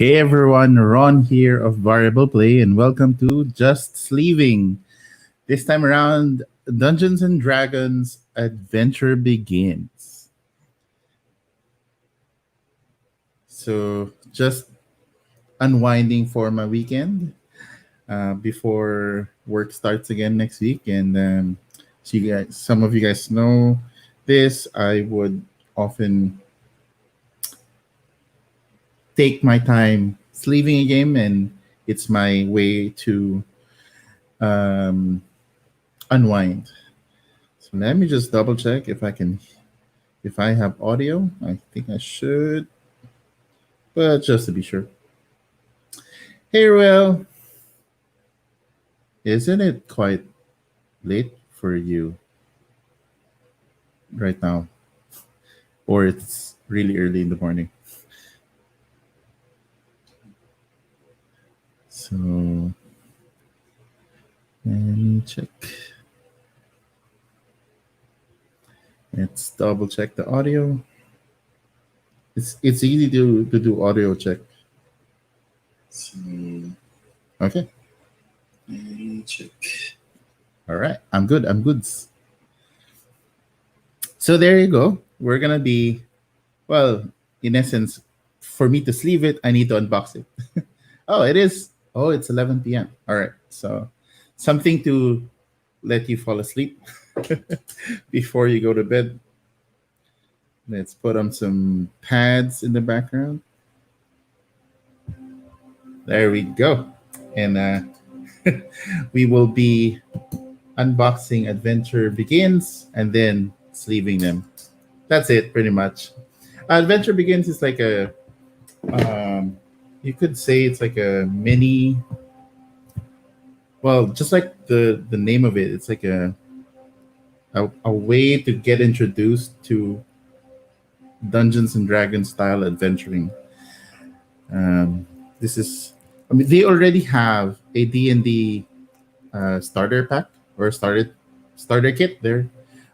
Hey everyone, Ron here of Variable Play, and welcome to Just Sleeving. This time around, Dungeons and Dragons Adventure begins. So, just unwinding for my weekend before work starts again next week. And so you guys, some of you guys know this. I would often take my time sleeving a game, and it's my way to um, unwind. So let me just double check if I have audio. I think I should, but just to be sure. Hey, Ruel, isn't it quite late for you right now, or it's really early in the morning? So let me check. Let's double check the audio. It's easy to do audio check. So, okay. Let me check. All right, I'm good. I'm good. So there you go. We're gonna be, well, in essence, for me to sleeve it, I need to unbox it. Oh, it is. Oh, it's 11 p.m. All right. So something to let you fall asleep before you go to bed. Let's put on some pads in the background. There we go. And we will be unboxing Adventure Begins and then sleeving them. That's it, pretty much. Adventure Begins is like you could say it's like a mini, well, just like the name of it, it's like a way to get introduced to Dungeons and Dragons style adventuring. This is, I mean, they already have a D&D starter pack or starter kit there.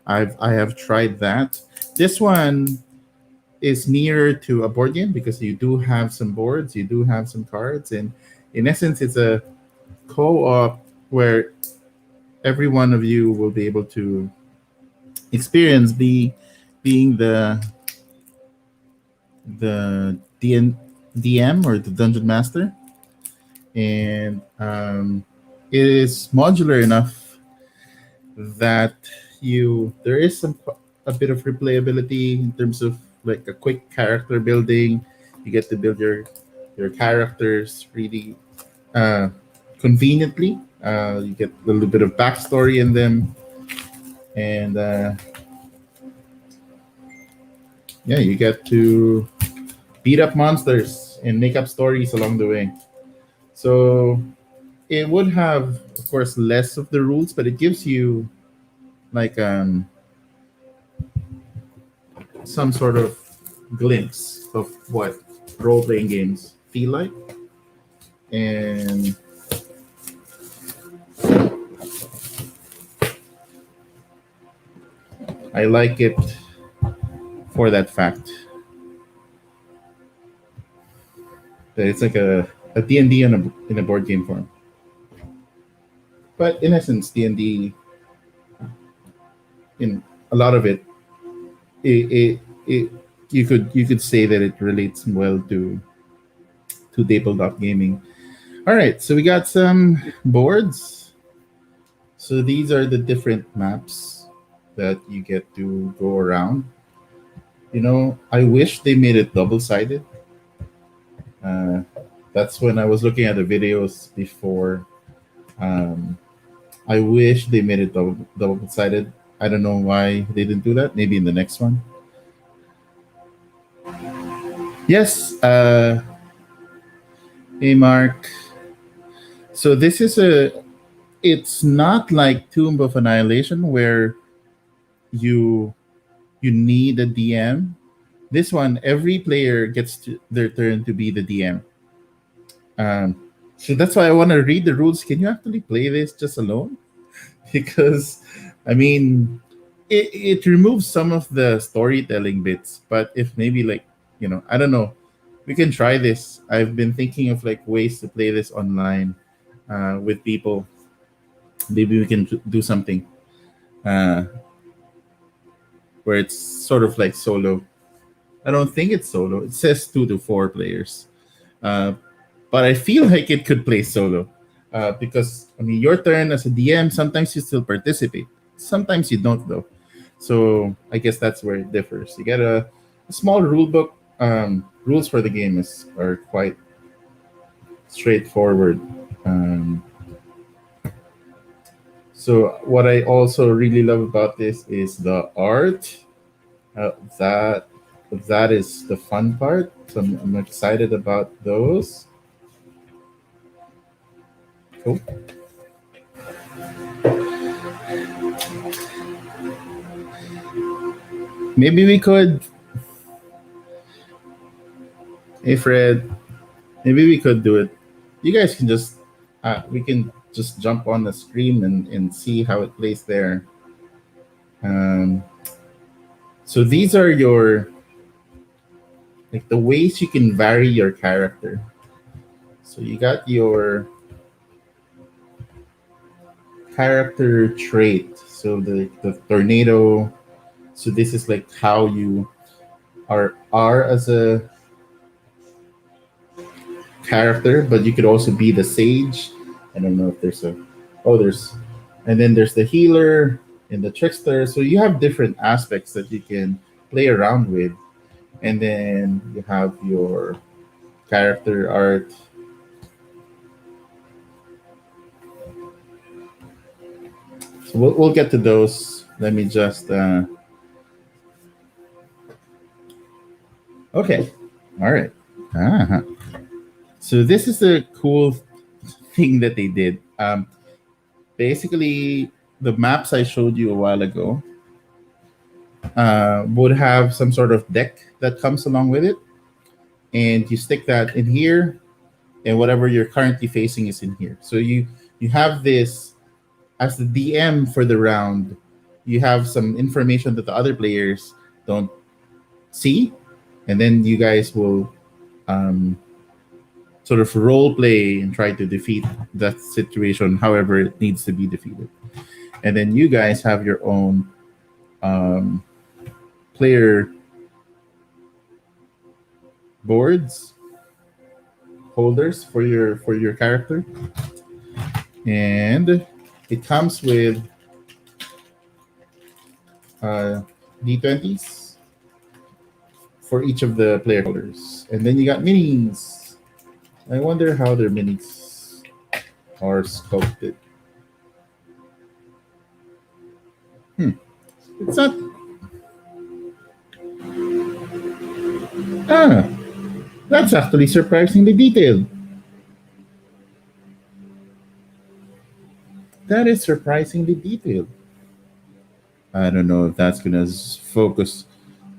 I have tried that. This one is nearer to a board game because you do have some boards, you do have some cards, and in essence, it's a co-op where every one of you will be able to experience being the DM or the dungeon master, and it is modular enough that there is a bit of replayability in terms of like a quick character building. You get to build your characters really uh, conveniently. You get a little bit of backstory in them, and yeah, you get to beat up monsters and make up stories along the way. So it would have, of course, less of the rules, but it gives you like some sort of glimpse of what role playing games feel like. And I like it for that fact that it's like a D&D in a board game form. But in essence, D&D, in a lot of it you could say that it relates well to tabletop gaming. All right, so we got some boards. So these are the different maps that you get to go around. You know, I wish they made it double-sided. Uh, that's when I was looking at the videos before. Um, I wish they made it double-sided. I don't know why they didn't do that. Maybe in the next one. Yes. Hey, Mark. So this is it's not like Tomb of Annihilation where you need a DM. This one, every player gets their turn to be the DM. So that's why I want to read the rules. Can you actually play this just alone? Because, I mean, it removes some of the storytelling bits. But if maybe like, I don't know, We can try this. I've been thinking of like ways to play this online with people. Maybe we can do something uh, where it's sort of like solo. I don't think it's solo. It says 2 to 4 players, uh, but I feel like it could play solo because I mean, your turn as a DM. Sometimes you still participate. Sometimes you don't though. So I guess that's where it differs. You get a small rule book. Rules for the game are quite straightforward. Um, so what I also really love about this is the art. Uh, that that is the fun part. So I'm excited about those. Cool. Maybe we could, hey Fred, maybe we could do it. You guys can just, we can just jump on the screen and see how it plays there. Um, so these are your, like the ways you can vary your character. So you got your character trait. So the tornado. So this is like how you are as a character, but you could also be the sage. I don't know if there's a there's and then there's the healer and the trickster. So you have different aspects that you can play around with. And then you have your character art. So we'll get to those. Let me just okay. All right. Uh-huh. So this is a cool thing that they did. Basically, the maps I showed you a while ago would have some sort of deck that comes along with it, and you stick that in here, and whatever you're currently facing is in here. So you have this as the DM for the round. You have some information that the other players don't see, and then you guys will um, sort of role play and try to defeat that situation however it needs to be defeated. And then you guys have your own um, player boards holders for your character, and it comes with d20s for each of the player colors, and then you got minis. I wonder how their minis are sculpted. It's not. Ah, that's actually surprisingly detailed. That is surprisingly detailed. I don't know if that's gonna focus.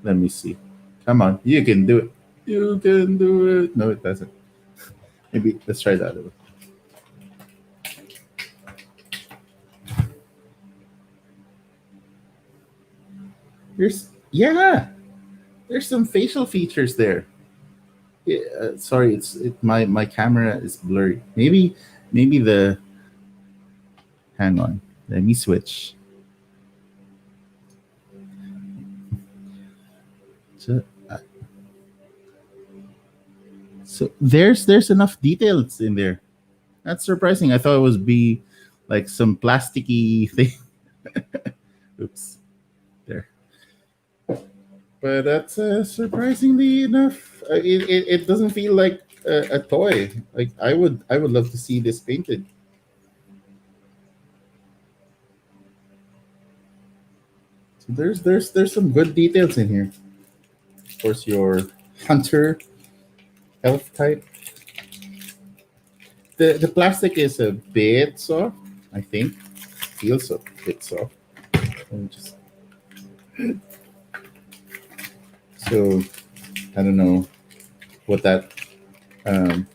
Let me see. Come on, you can do it. You can do it. No, it doesn't. Maybe let's try that. Yeah, there's some facial features there. Yeah, sorry, my camera is blurry. Maybe the hang on. Let me switch. So, so there's enough details in there. That's surprising. I thought it was be like some plasticky thing. Oops, there. But that's surprisingly enough. It doesn't feel like a toy. Like I would love to see this painted. So there's some good details in here. Of course, your hunter elf type. The plastic is a bit soft. I think feels a bit soft. Let me just so I don't know what that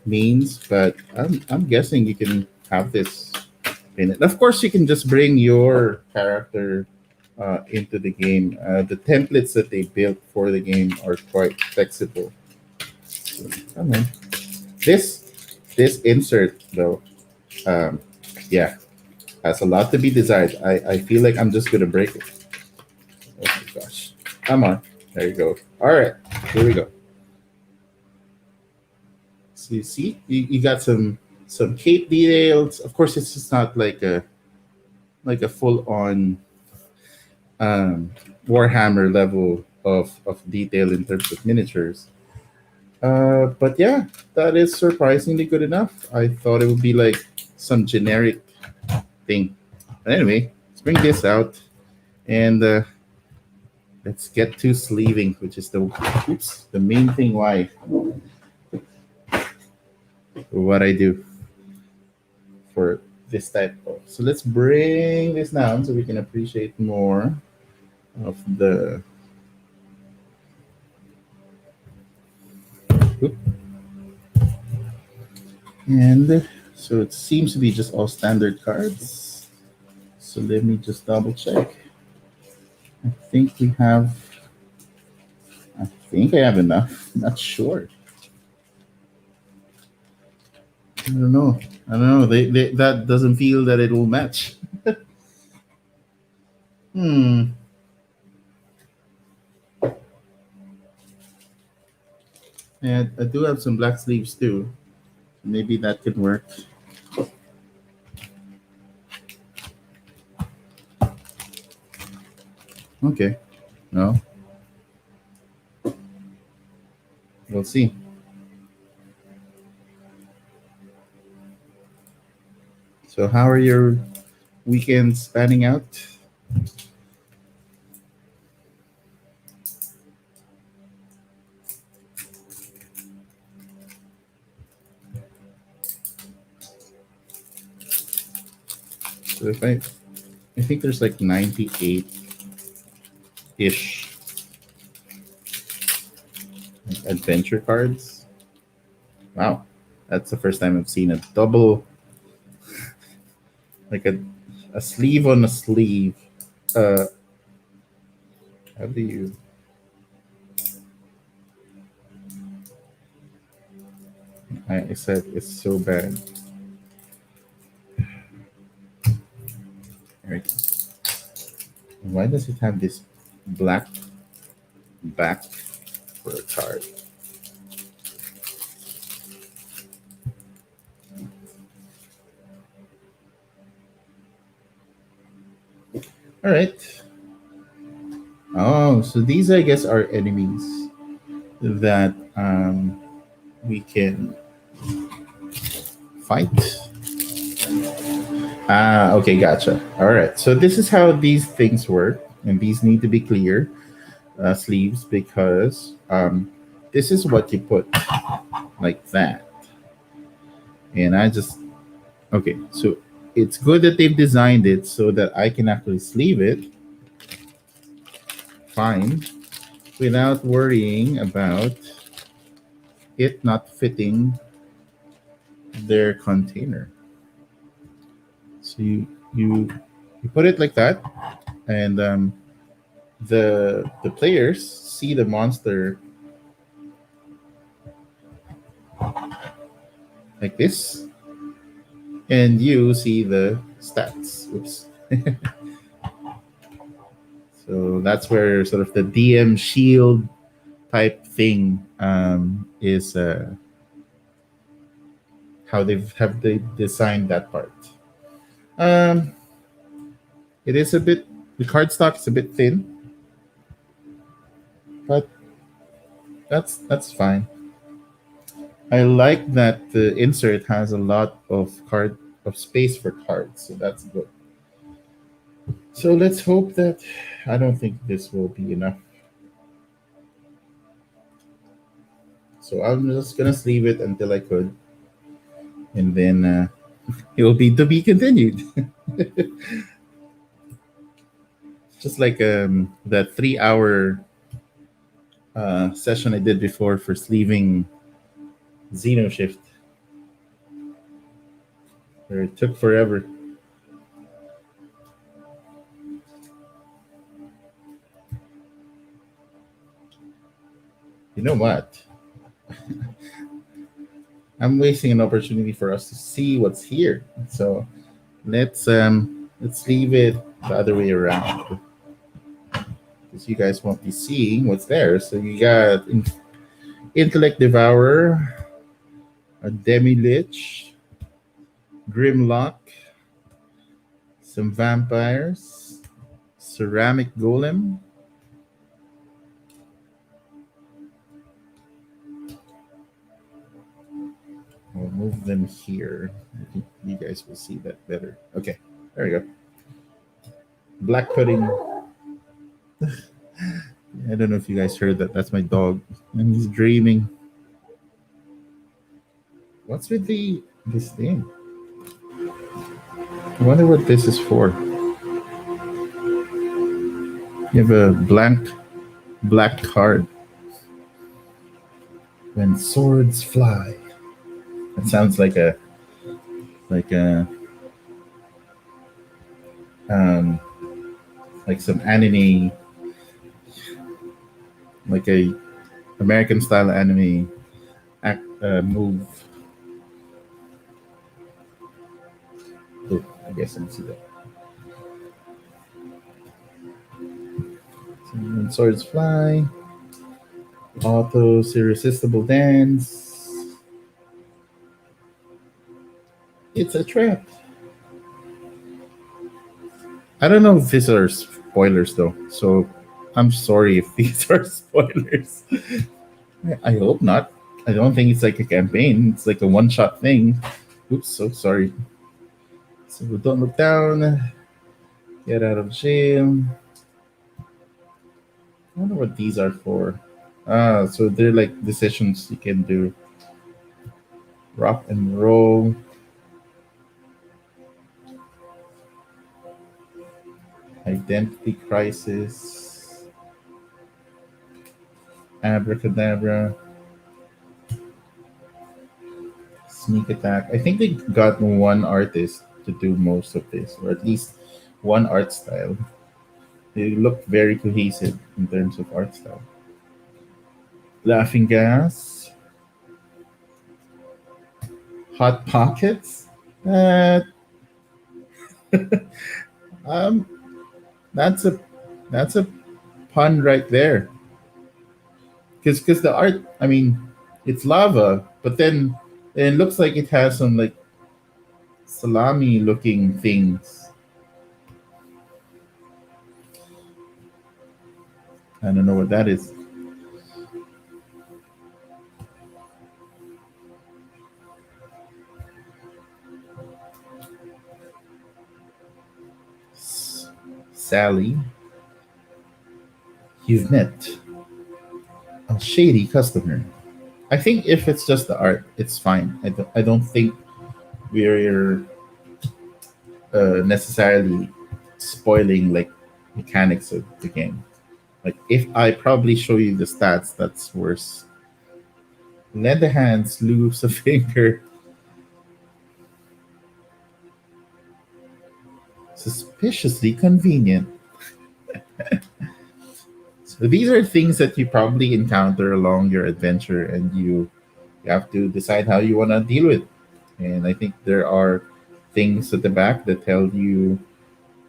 means, but I'm guessing you can have this in it. Of course, you can just bring your character into the game. The templates that they built for the game are quite flexible, Come on. This this insert though, um, yeah, has a lot to be desired. I feel like I'm just gonna break it. Oh my gosh. Come on. There you go. All right. Here we go. So you see, you got some cape details. Of course, it's just not like a full on um, Warhammer level of detail in terms of miniatures. But yeah, that is surprisingly good enough. I thought it would be like some generic thing. But anyway, let's bring this out and let's get to sleeving, which is the main thing why what I do for this type of. So let's bring this down so we can appreciate more of the. Oop. And so it seems to be just all standard cards. So let me just double check. I think we have. I think I have enough. Not sure. I don't know. I don't know. That doesn't feel that it will match. Hmm. And I do have some black sleeves too. Maybe that could work. Okay. No, we'll see. So, how are your weekends panning out? So, I think there's like 98 ish adventure cards. Wow, that's the first time I've seen a double, like a sleeve on a sleeve. Uh, how do you? I said it's so bad. Right. Why does it have this black back for a card? All right. Oh, so these I guess are enemies that we can fight. Ah, okay, gotcha. All right. So this is how these things work, and these need to be clear sleeves because this is what you put like that. And I just okay. So it's good that they've designed it so that I can actually sleeve it fine without worrying about it not fitting their container. So you put it like that, and the players see the monster like this, and you see the stats. Oops. So that's where sort of the DM shield type thing is how they designed that part. Um, it is a bit the card stock is a bit thin, but that's fine. I like that the insert has a lot of space for cards, so that's good. So let's hope that I don't think this will be enough. So I'm just gonna sleeve it until I could, and then it will be to be continued. Just like that 3 hour session I did before for sleeving Xeno Shift, where it took forever. You know what? I'm wasting an opportunity for us to see what's here. So let's leave it the other way around because you guys won't be seeing what's there. So you got Intellect Devourer, a Demi Lich, Grimlock, some vampires, Ceramic Golem. I'll move them here. I think you guys will see that better. Okay, there we go. Black Pudding. I don't know if you guys heard that. That's my dog, and he's dreaming. What's with the this thing? I wonder what this is for. You have a blank black card. When swords fly. That sounds like a um like some anime, like a American style anime move. Oh, I guess I didn't see that. So when swords fly, autos irresistible dance. It's a trap. I don't know if these are spoilers though, so I'm sorry if these are spoilers. I hope not. I don't think it's like a campaign. It's like a one-shot thing. Oops, so sorry. So don't look down. Get out of jail. I wonder what these are for. Ah, so they're like decisions you can do. Rock and roll. Identity crisis. Abracadabra. Sneak attack. I think they got one artist to do most of this, or at least one art style. They look very cohesive in terms of art style. Laughing gas. Hot pockets. Uh, um, that's a that's a pun right there. Because the art, I mean, it's lava, but then it looks like it has some like salami looking things. I don't know what that is. Sally, you've met a shady customer. I think if it's just the art, it's fine. I don't think we're necessarily spoiling like mechanics of the game. Like if I probably show you the stats, that's worse. Lend a hand, lose a finger. Suspiciously convenient. So these are things that you probably encounter along your adventure, and you have to decide how you want to deal with. And I think there are things at the back that tell you,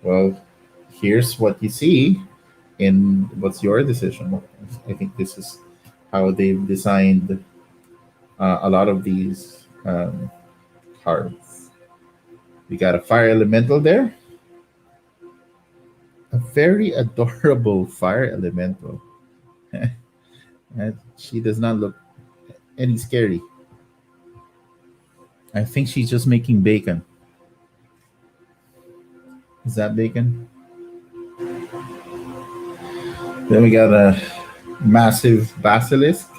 well, here's what you see, and what's your decision. I think this is how they've designed a lot of these cards. We got a fire elemental there, a very adorable fire elemental. And she does not look any scary. I think she's just making bacon. Is that bacon? Then we got a massive basilisk,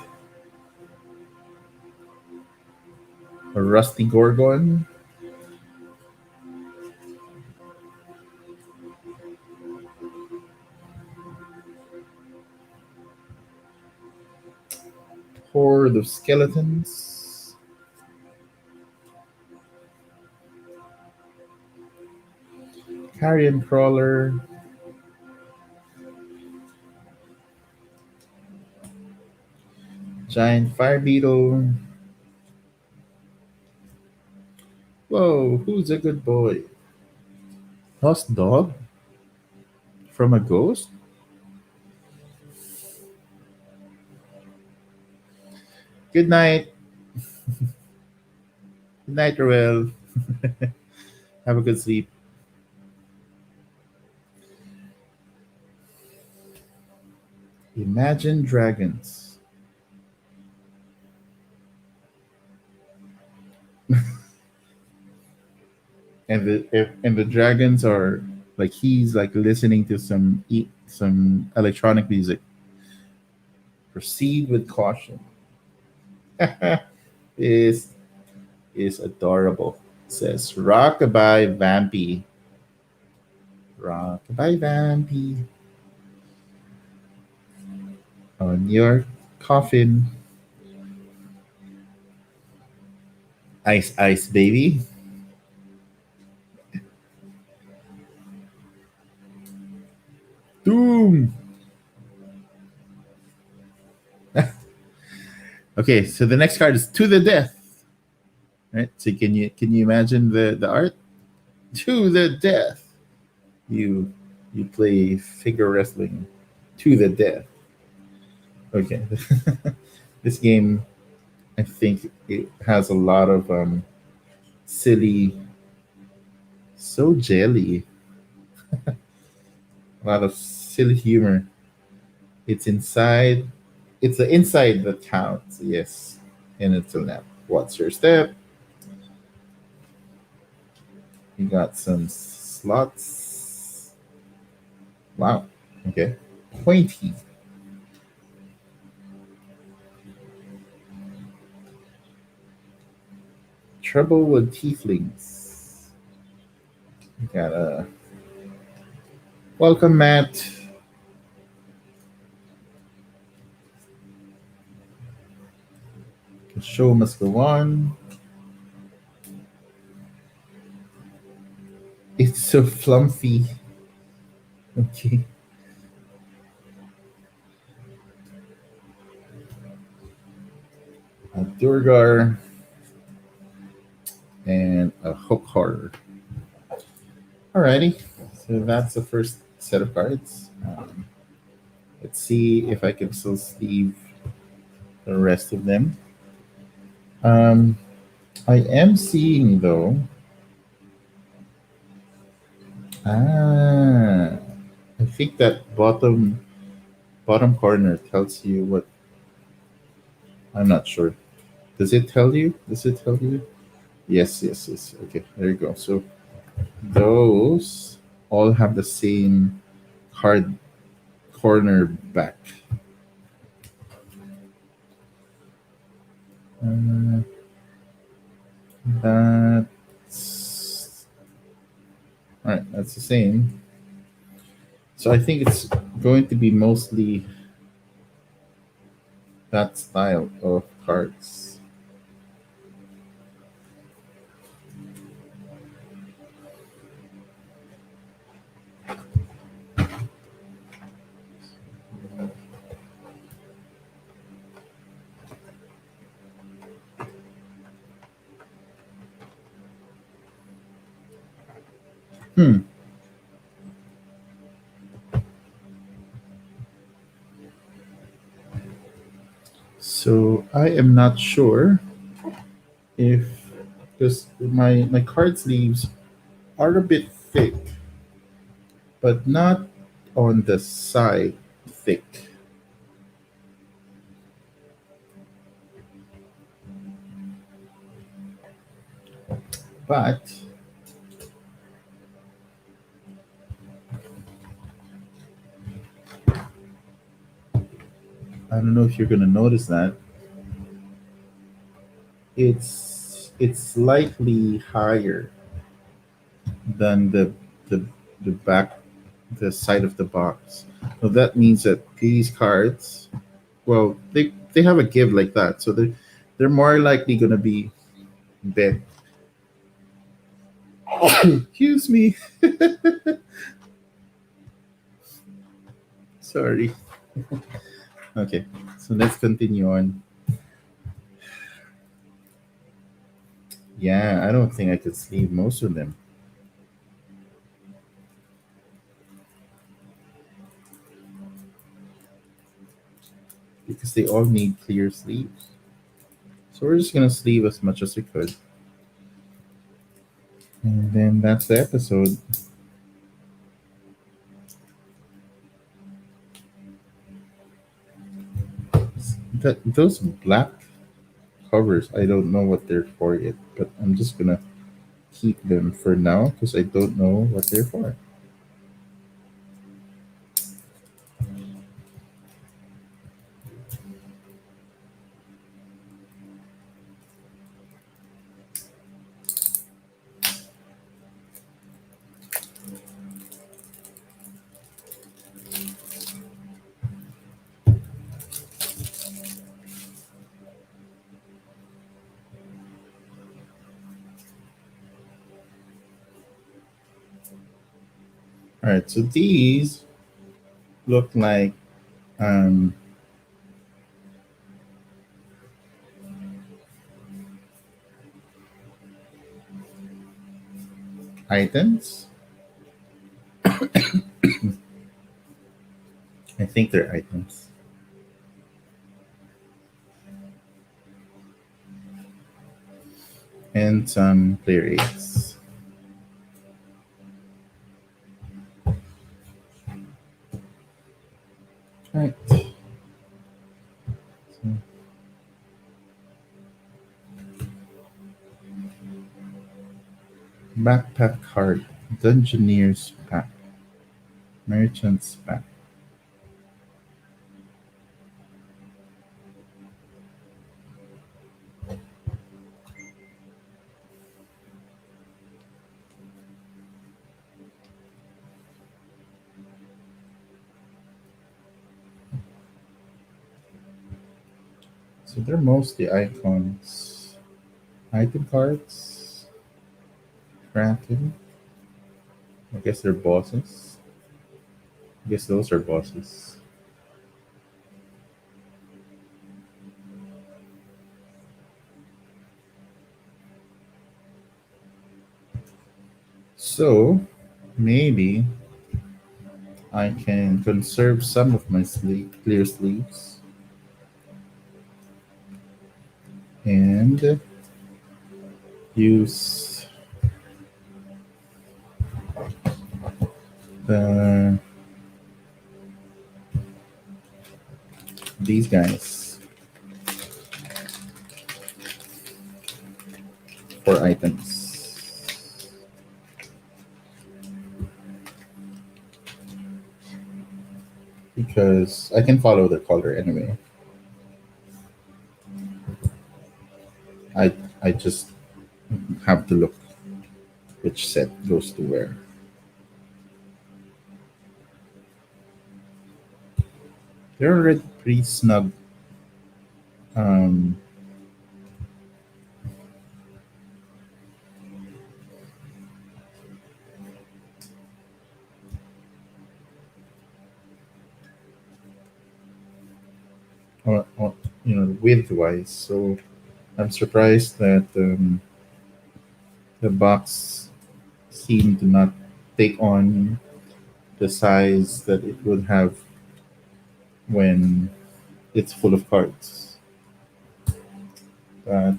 a rusty gorgon, horde of skeletons, carrion crawler, giant fire beetle, Whoa, who's a good boy? Lost dog from a ghost? Good night. Good night, Roel. Have a good sleep. Imagine Dragons. And the dragons are like he's like listening to some electronic music. Proceed with caution. is is adorable. Says Rockabye Vampy. Rockabye Vampy on your coffin. Ice ice baby. Doom. Okay, so the next card is to the death. Right? So can you imagine the art? To the death. You you play figure wrestling to the death. Okay. This game I think it has a lot of silly, so jelly, a lot of silly humor. It's inside. It's the inside that counts. Yes, and it's a left. What's your step? You got some slots. Wow. Okay. Pointy. Trouble with tieflings. You got a welcome mat. The show must go on. It's so fluffy. Okay. A Durgar and a hook horror. Alrighty. So that's the first set of cards. Let's see if I can still sleeve the rest of them. Um, I am seeing though. Ah, I think that bottom corner tells you what. I'm not sure. Does it tell you? Does it tell you? Yes, yes, yes. Okay, there you go. So those all have the same card corner back. Uh, that's all right. That's the same. So I think it's going to be mostly that style of cards. Hmm. So I am not sure if because my card sleeves are a bit thick, but not on the side thick. But I don't know if you're gonna notice that it's slightly higher than the the back the side of the box. So that means that these cards, well, they have a give like that, so they're more likely gonna be bent. Excuse me. Sorry. Okay, so let's continue on. Yeah, I don't think I could sleeve most of them because they all need clear sleeves. So we're just gonna sleeve as much as we could. And then that's the episode. Those black covers, I don't know what they're for yet, but I'm just gonna keep them for now because I don't know what they're for. All right, so these look like um, items. I think they're items and some player aids. All right, so backpack card, Dungeoneer's pack, Merchant's pack. So they're mostly icons, item cards, Kraken. I guess they're bosses. I guess those are bosses. So maybe I can conserve some of my clear sleeves and use the these guys for items because I can follow the color anyway. I I just have to look which set goes to where. They're already pretty snug. Um, or, width wise. So I'm surprised that the box seemed to not take on the size that it would have when it's full of cards. But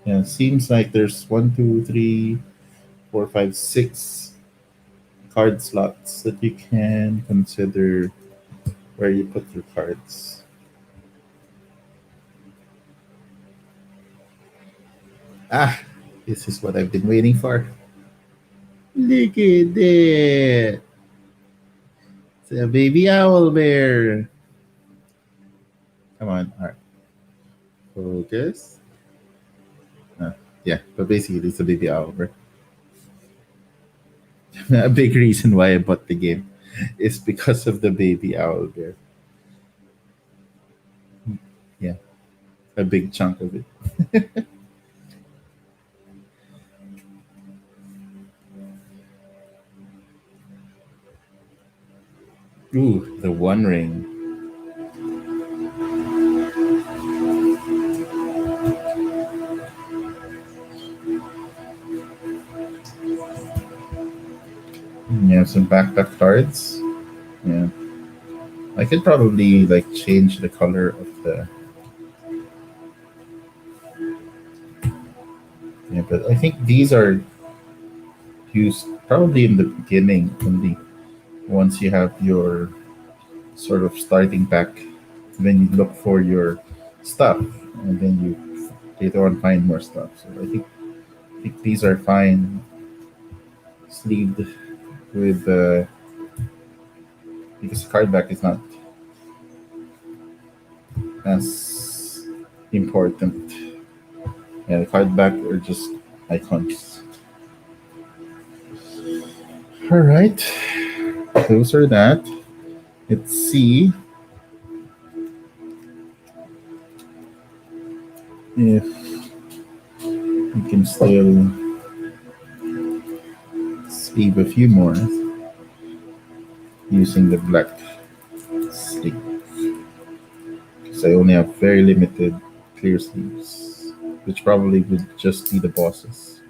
yeah, seems like there's one, two, three, four, five, six card slots that you can consider where you put your cards. Ah, this is what I've been waiting for. Look at that. It's a baby owl bear. Come on. All right. Focus. Uh, yeah, but basically, it's a baby owl bear. A big reason why I bought the game is because of the baby owl bear. Yeah, a big chunk of it. Ooh, the One Ring. have some backpack cards. Yeah, I could probably like change the color of the. Yeah, but I think these are used probably in the beginning only. Once you have your sort of starting pack, then you look for your stuff, and then you later on find more stuff. So I think these are fine sleeved with because the card back is not as important. Yeah, the card back are just icons. All right, those are that. Let's see if we can still sleeve a few more using the black sleeve. Because I only have very limited clear sleeves, which probably would just be the bosses.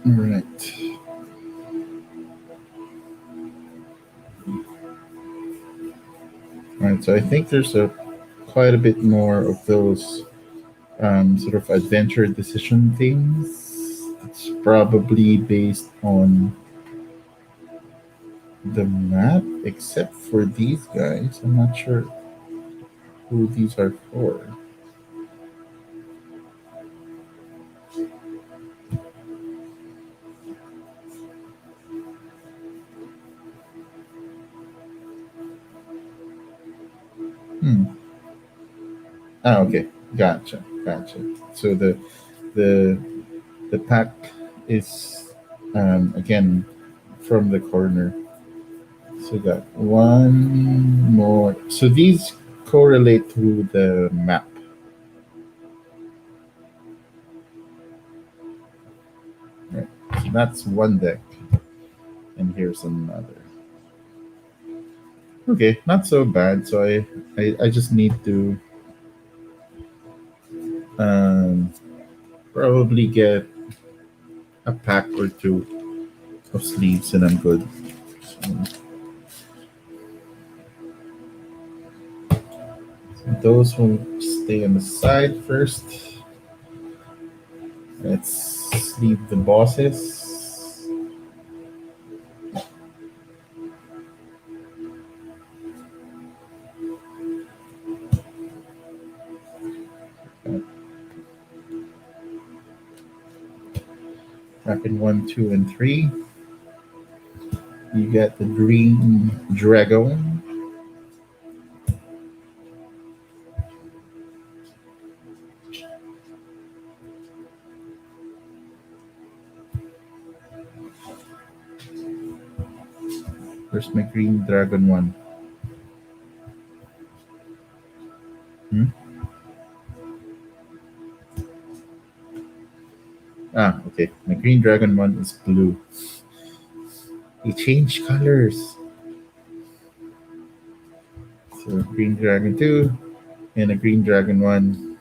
All right. All right. So I think there's a quite a bit more of those sort of adventure decision things. It's probably based on the map, except for these guys. I'm not sure who these are for. Hmm. Ah, okay. Gotcha. Gotcha. So the the pack is again from the corner. So we got one more. So these correlate to the map. Right. So that's one deck, and here's another. Okay, not so bad. So I just need to um, probably get a pack or two of sleeves, and I'm good. So those will stay on the side first. Let's sleeve the bosses. Wrap in 1, 2, and 3. You get the green dragon. Where's my green dragon one? Hmm? Ah, okay. My green dragon one is blue. They change colors. So green dragon 2 and a green dragon 1.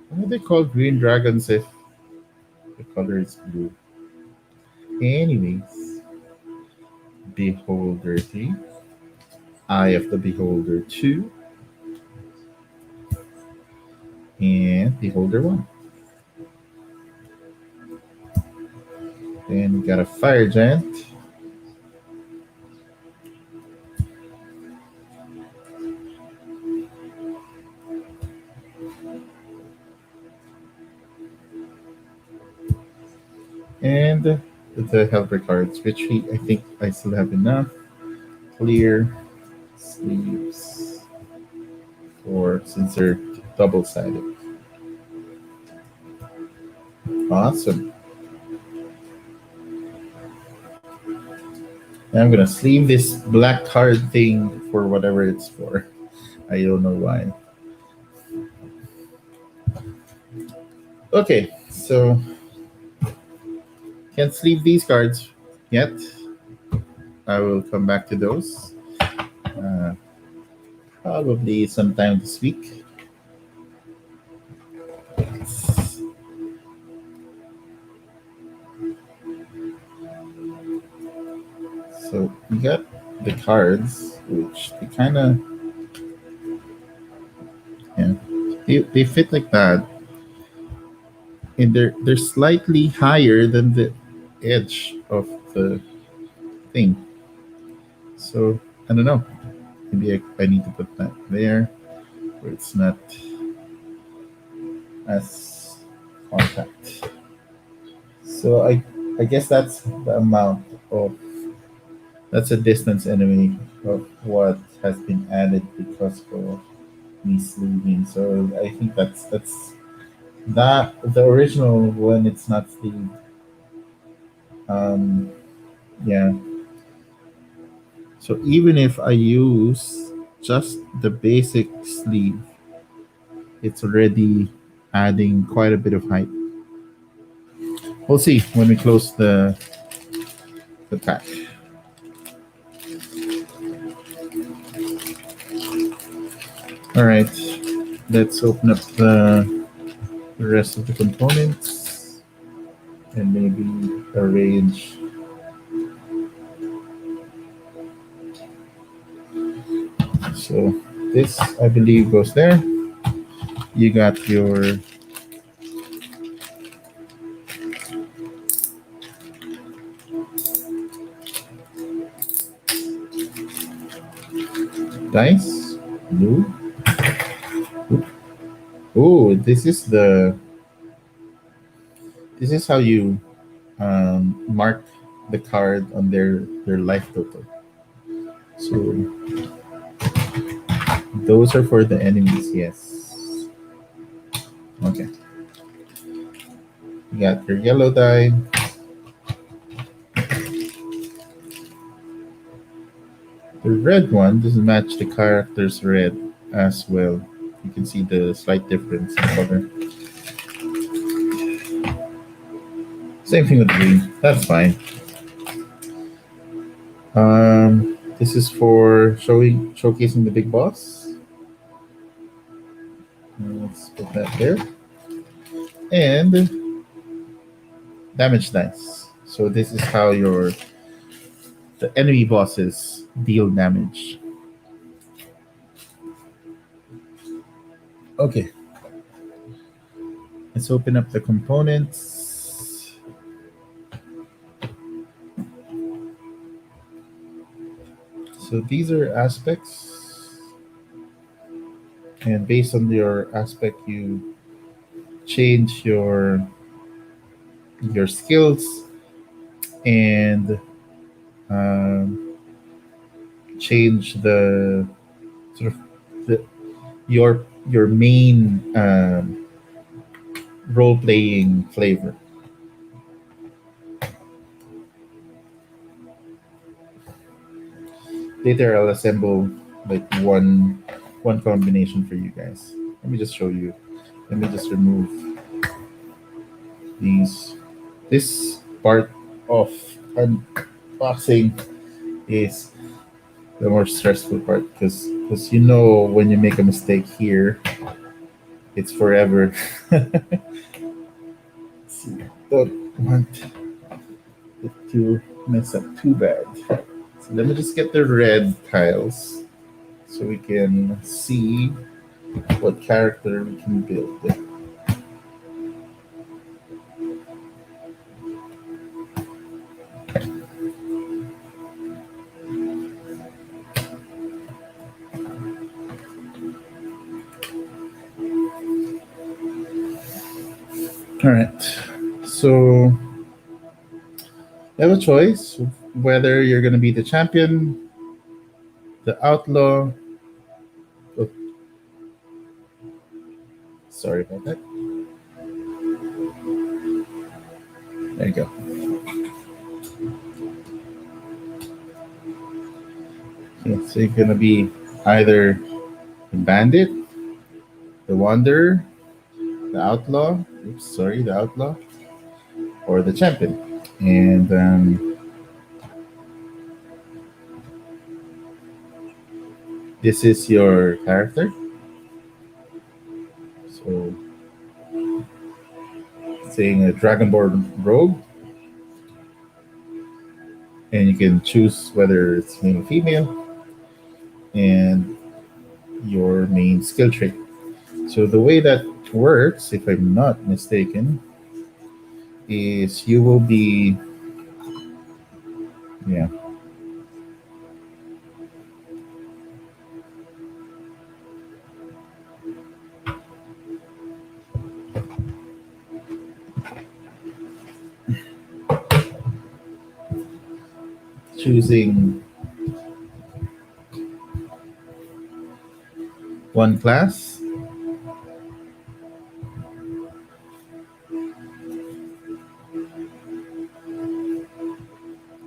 Why are they called green dragons if the color is blue? Anyways, Beholder 3, Eye of the Beholder 2, and Beholder 1. Then we got a Fire Giant. And the helper cards, I think I still have enough. Clear sleeves. or since they're double sided. Awesome. And I'm gonna sleeve this black card thing for whatever it's for. I don't know why. Okay, so can't sleeve these cards yet. I will come back to those. Uh, Probably sometime this week. So we got the cards, which they kind of, yeah, they fit like that, and they're slightly higher than the edge of the thing. So I don't know. Maybe I need to put that there where it's not as compact. So I guess that's the amount of that's a distance anyway of what has been added because of me sleeving. So I think that's that the original when it's not sleeved. Um, yeah. So even if I use just the basic sleeve, it's already adding quite a bit of height. We'll see when we close the pack. All right, let's open up the rest of the components and maybe arrange. So this, I believe, goes there. You got your dice. Blue. Oh, this is how you mark the card on their life total. So those are for the enemies. Yes. Okay. You got your yellow die. The red one doesn't match the character's red as well. You can see the slight difference in color. Same thing with green. That's fine. This is for showcasing the big boss. Let's put that there. And damage dice. So this is how the enemy bosses deal damage. Okay. Let's open up the components. So these are aspects. And based on your aspect, you change your skills and um, change the sort of the your main role playing flavor. Later, I'll assemble like one combination for you guys. Let me just show you. Let me just remove these. This part of unboxing is the more stressful part because you know when you make a mistake here, it's forever. See, don't want it to mess up too bad. So let me just get the red tiles so we can see what character we can build. All right. So you have a choice whether you're going to be the champion, the outlaw, Sorry about that. There you go. Okay, so you're gonna be either the bandit, the wanderer, the outlaw. Oops, sorry, the outlaw, or the champion. And this is your character. So, saying a dragonborn rogue, and you can choose whether it's male or female, and your main skill trait. So the way that works, if I'm not mistaken, is you will be, yeah, choosing one class.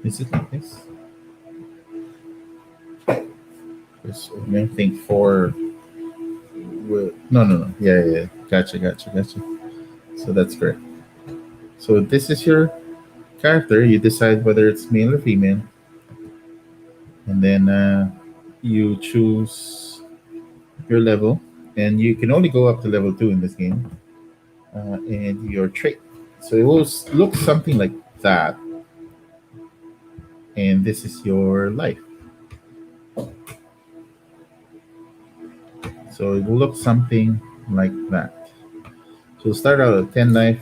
Is it like this? I think four. No, no, no. Yeah, yeah, yeah. Gotcha, gotcha, gotcha. So that's correct. So this is your character. You decide whether it's male or female, and then you choose your level, and you can only go up to level 2 in this game, and your trait. So it will look something like that, and this is your life. So it will look something like that. So we'll start out at 10 life,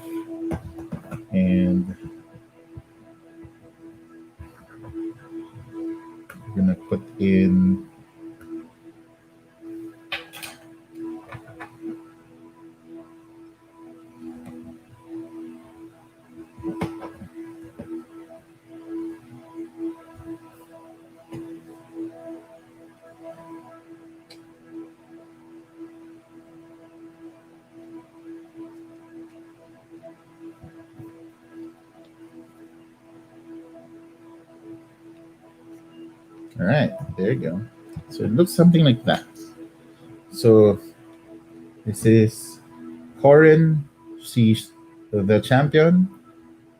and we're gonna put in. All right, there you go. So it looks something like that. So this is Corin. She's the champion.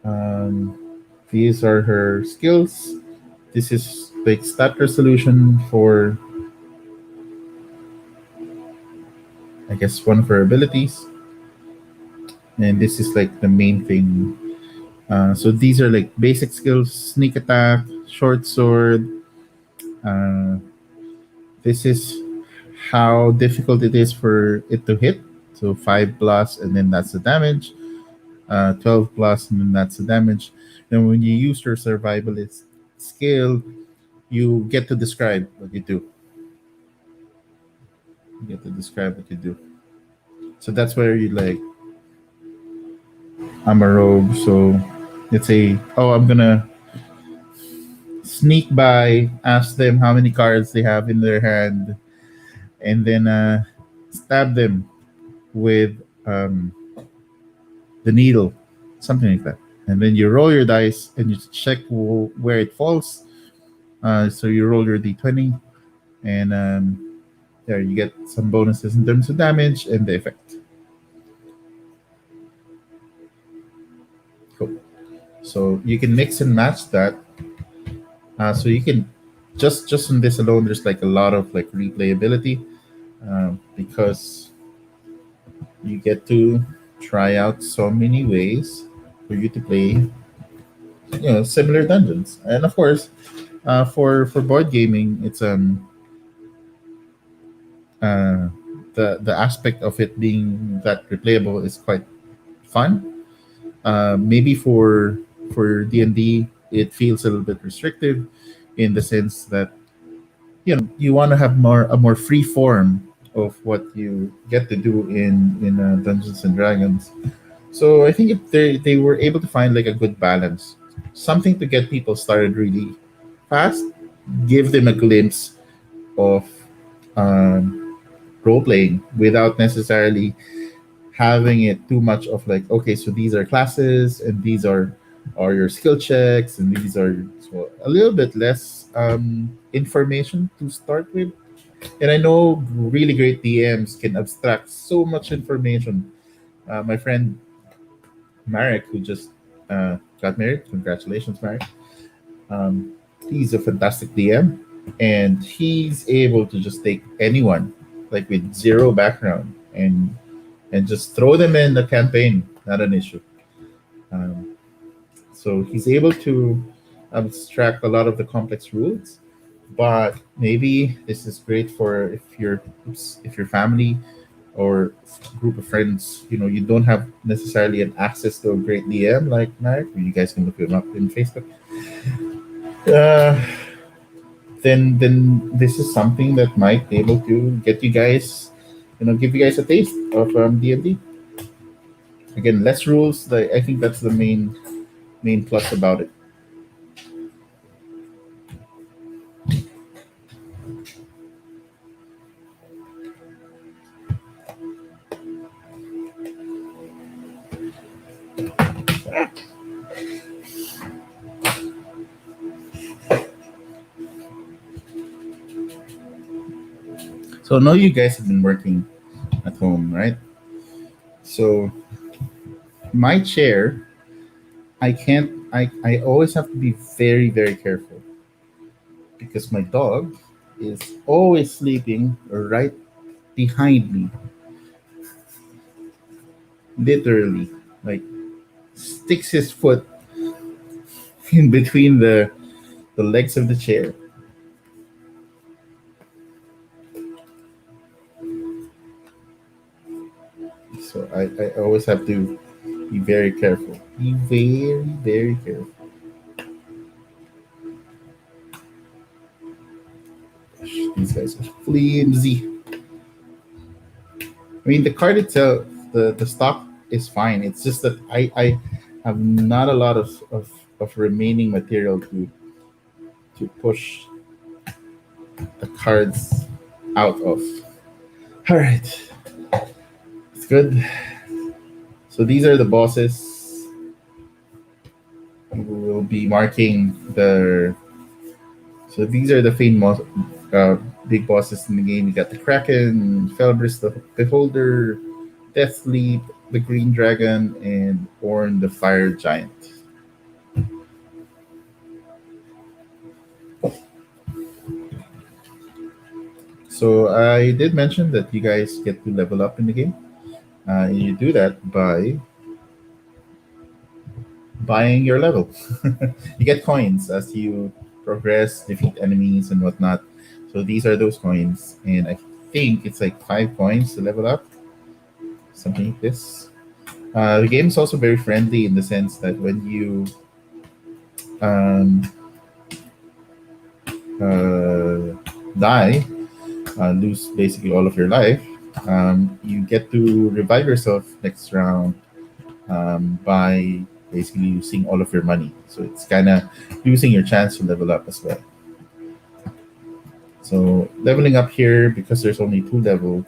Um, these are her skills. This is like stat resolution for, I guess, one of her abilities. And this is like the main thing. So these are like basic skills: sneak attack, short sword. Uh, this is how difficult it is for it to hit. So 5 plus, and then that's the damage. 12 plus, and then that's the damage. Then when you use your survivalist skill, you get to describe what you do. You get to describe what you do. So that's where you like, I'm a rogue, so let's say, oh, I'm gonna sneak by, ask them how many cards they have in their hand, and then stab them with the needle, something like that. And then you roll your dice and you check where it falls. So you roll your d20, and there you get some bonuses in terms of damage and the effect. Cool. So you can mix and match that. So you can just on this alone, there's like a lot of like replayability, because you get to try out so many ways for you to play, similar dungeons. And of course, for board gaming, it's uh, the aspect of it being that replayable is quite fun. Maybe for D&D, it feels a little bit restrictive in the sense that you want to have more free form of what you get to do in Dungeons and Dragons. So I think they were able to find like a good balance, something to get people started really fast, give them a glimpse of role playing without necessarily having it too much of like, okay, so these are classes and these are your skill checks and these are, so a little bit less information to start with. And I know really great DMs can abstract so much information. My friend Marek, who just got married, congratulations, Marek. Um, he's a fantastic DM, and he's able to just take anyone, like with zero background, and just throw them in the campaign. Not an issue. Um, so he's able to abstract a lot of the complex rules. But maybe this is great for if your family or group of friends, you don't have necessarily an access to a great DM like Marek. You guys can look him up in Facebook. Uh, then this is something that might be able to get you guys, give you guys a taste of D&D. Again, less rules. I think that's the main plus about it. So I know you guys have been working at home, right? So my chair, I can't. I always have to be very very careful because my dog is always sleeping right behind me, literally, like sticks his foot in between the legs of the chair. So I always have to be very careful. Be very, very careful. These guys are flimsy. I mean, the card itself, the stock is fine. It's just that I have not a lot of remaining material to push the cards out of. All right, it's good. So these are the bosses. We will be marking the. So these are the big bosses in the game. You got the Kraken, Felbris the Beholder, Deathleap, the Green Dragon, and Orn the Fire Giant. So I did mention that you guys get to level up in the game. And you do that by buying your level. You get coins as you progress, defeat enemies, and whatnot. So these are those coins, and I think it's like 5 coins to level up, something like this. The game is also very friendly in the sense that when you um, uh, die, lose basically all of your life, you get to revive yourself next round by basically using all of your money. So it's kind of using your chance to level up as well. So leveling up here, because there's only 2 levels,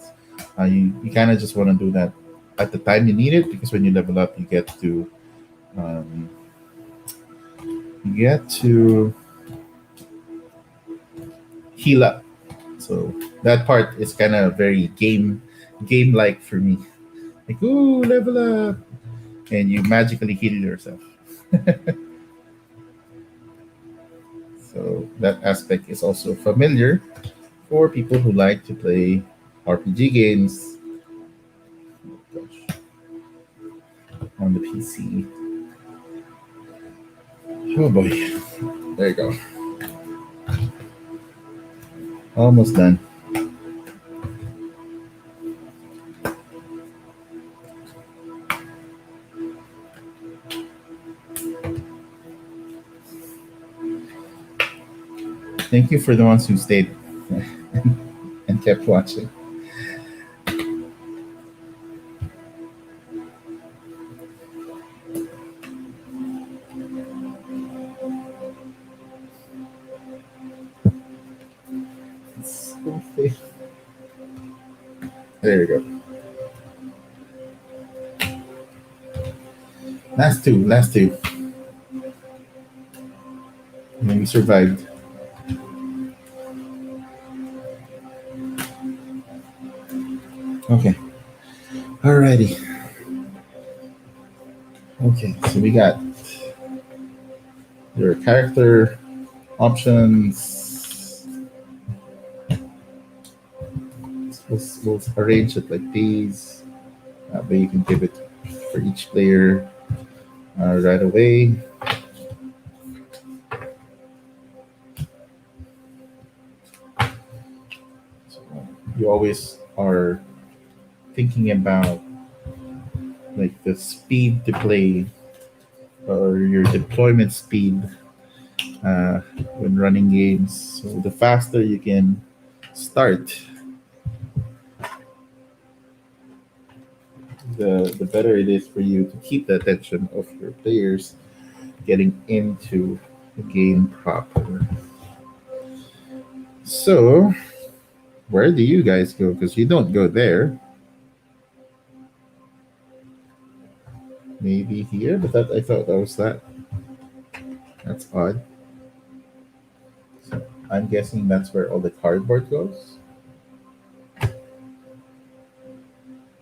you kind of just want to do that at the time you need it, because when you level up, um, you get to heal up. So that part is kind of very game like for me. Like, ooh, level up, and you magically heal yourself. So that aspect is also familiar for people who like to play RPG games. Oh, gosh, on the PC. Oh boy, there you go. Almost done. Thank you for the ones who stayed and kept watching. There you go. Last two. And we survived. Okay. Alrighty. Okay, so we got your character options. We'll arrange it like these. But you can give it for each player right away. So you always are thinking about like the speed to play or your deployment speed uh, when running games. So the faster you can start, the better it is for you to keep the attention of your players getting into the game proper. So where do you guys go? Because you don't go there. Maybe here, but that I thought that was that. That's odd. So I'm guessing that's where all the cardboard goes.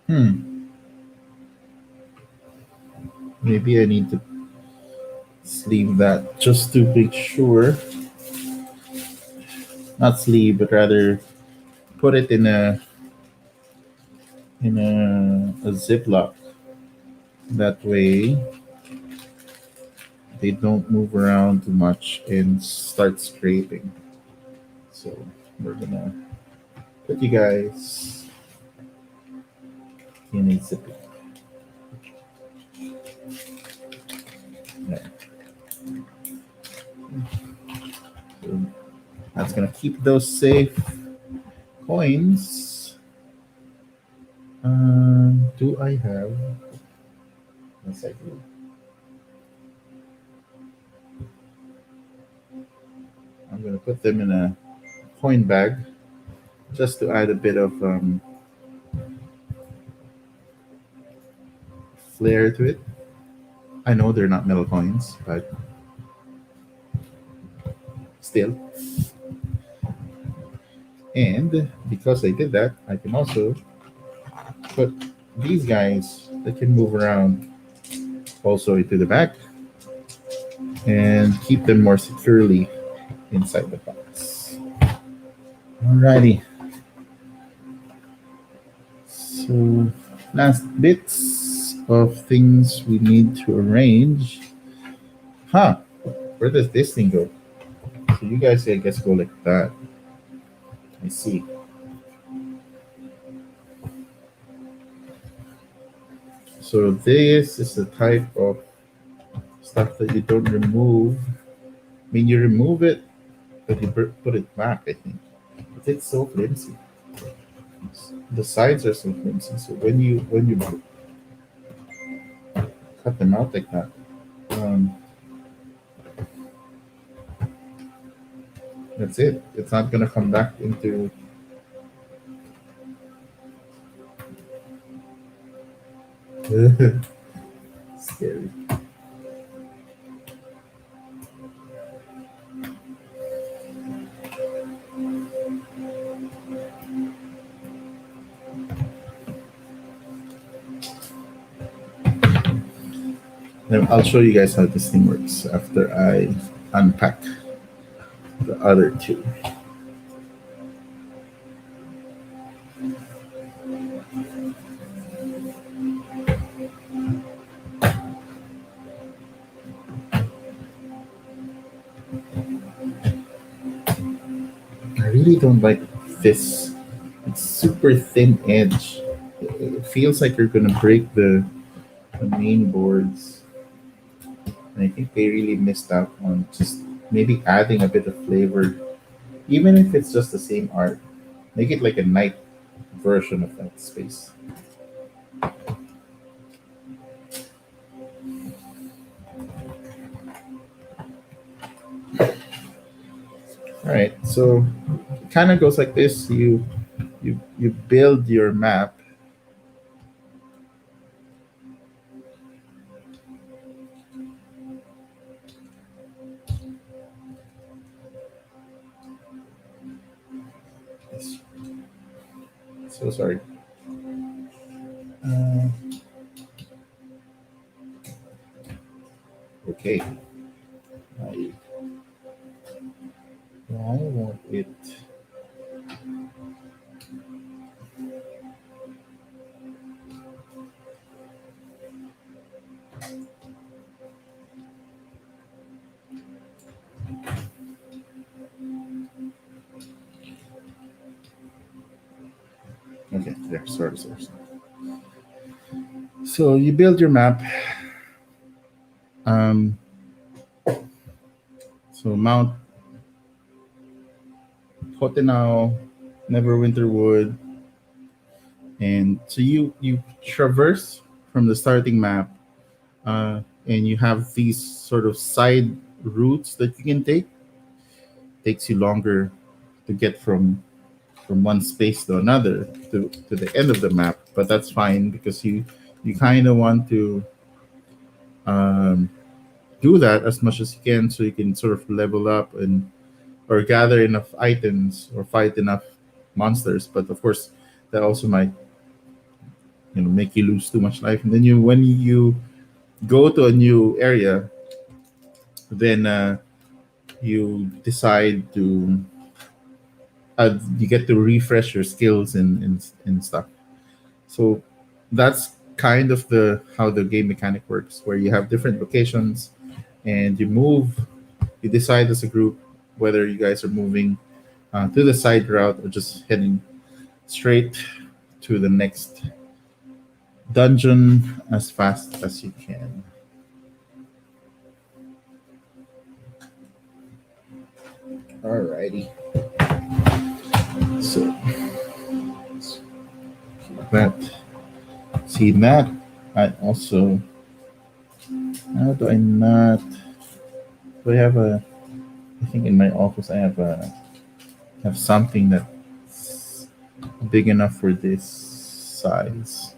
Hmm. Maybe I need to sleeve that just to make sure. Not sleeve, but rather put it in a ziploc. That way they don't move around too much and start scraping. So we're gonna put you guys in a ziploc. Yeah. So that's gonna keep those safe. Coins. Do I have? Yes, I do. I'm gonna put them in a coin bag just to add a bit of flair to it. I know they're not metal coins, but still. And because I did that, I can also put these guys that can move around also into the back and keep them more securely inside the box. Alrighty. So last bits of things we need to arrange. Huh. Where does this thing go? So you guys, I guess, go like that. I see. So this is the type of stuff that you don't remove. I mean, you remove it, but you put it back, I think. But it's so flimsy. The sides are so flimsy. So when you cut them out like that, um, that's it. It's not gonna come back into. Scary. Then I'll show you guys how this thing works after I unpack the other two. I really don't like this. It's super thin edge. It feels like you're gonna break the main boards. And I think they really missed out on just maybe adding a bit of flavor, even if it's just the same art. Make it like a night version of that space. All right, so it kind of goes like this. You build your map So sorry. Uh, okay. I, why won't it? Okay, there. Sorry. So you build your map. Um, so Mount Hotenau, Neverwinter, and so you traverse from the starting map, and you have these sort of side routes that you can take. Takes you longer to get from one space to another to the end of the map, but that's fine because you kind of want to um, do that as much as you can so you can sort of level up and or gather enough items or fight enough monsters. But of course, that also might make you lose too much life. And then when you go to a new area, then you decide to you get to refresh your skills and stuff. So that's kind of the how the game mechanic works, where you have different locations and you move. You decide as a group whether you guys are moving to the side route or just heading straight to the next dungeon as fast as you can. Alrighty. So that see that I also how do I not do I have a I think in my office I have something that's big enough for this size.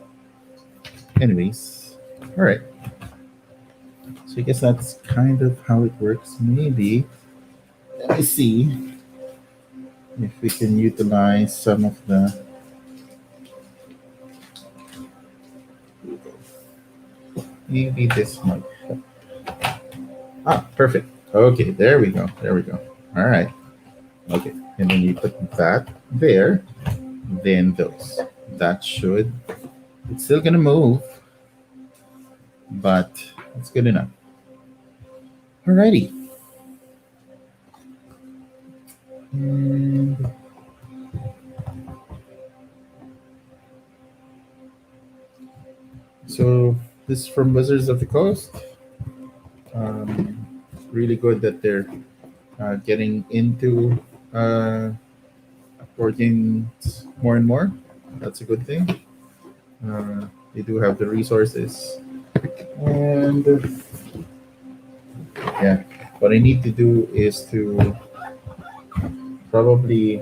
Anyways, all right. So I guess that's kind of how it works. Maybe let me see if we can utilize some of the. Maybe this might help. Ah, perfect. Okay, there we go. There we go. All right. Okay, and then you put that there. Then those. That should. It's still gonna move, but it's good enough. Alrighty. And so this is from Wizards of the Coast. Really good that they're getting into board games more and more. That's a good thing. They do have the resources. And yeah, what I need to do is to probably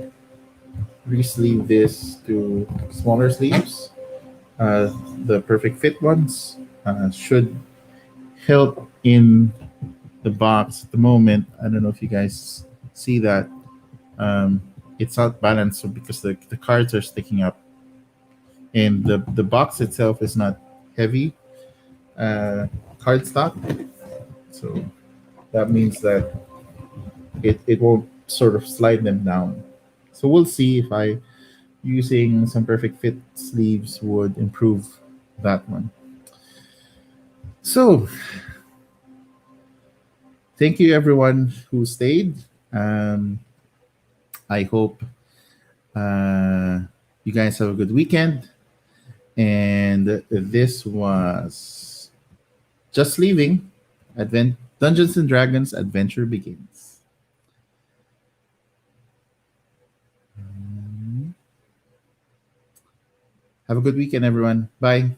re-sleeve this to smaller sleeves. The perfect fit ones should help in the box at the moment. I don't know if you guys see that. It's not balanced so because the cards are sticking up, and the box itself is not heavy cardstock. So that means that it won't sort of slide them down. So we'll see if I using some perfect fit sleeves would improve that one. So thank you everyone who stayed. Um, I hope you guys have a good weekend. And this was Just Leaving. Dungeons and Dragons Adventure Begins. Have a good weekend, everyone. Bye.